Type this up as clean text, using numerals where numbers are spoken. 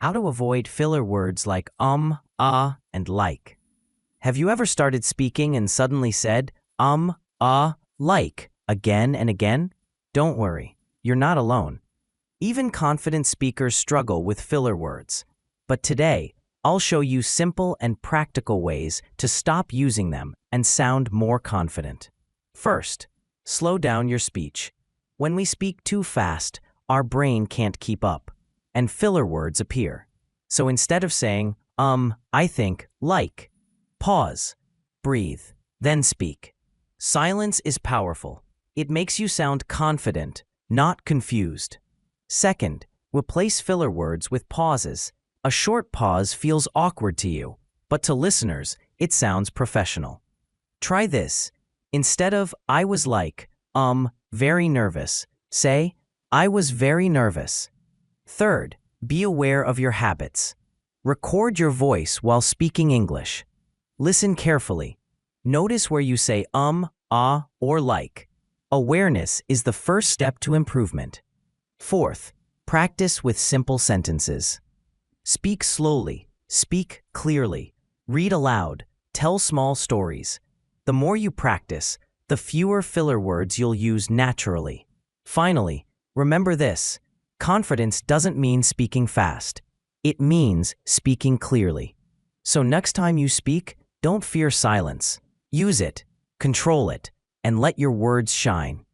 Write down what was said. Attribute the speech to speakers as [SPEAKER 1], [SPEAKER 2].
[SPEAKER 1] How to avoid filler words like and like. Have you ever started speaking and suddenly said like again and again? Don't worry, you're not alone. Even confident speakers struggle with filler words. But today, I'll show you simple and practical ways to stop using them and sound more confident. First, slow down your speech. When we speak too fast, our brain can't keep up, and filler words appear. So instead of saying, I think, like, pause, breathe, then speak. Silence is powerful. It makes you sound confident, not confused. Second, replace filler words with pauses. A short pause feels awkward to you, but to listeners, it sounds professional. Try this. Instead of, I was like, very nervous, say, I was very nervous. Third, be aware of your habits. Record your voice while speaking English. Listen carefully. Notice where you say or like. Awareness is the first step to improvement. Fourth, practice with simple sentences. Speak slowly, speak clearly, read aloud, tell small stories. The more you practice, the fewer filler words you'll use naturally. Finally, remember this: confidence doesn't mean speaking fast. It means speaking clearly. So next time you speak, don't fear silence. Use it, control it, and let your words shine.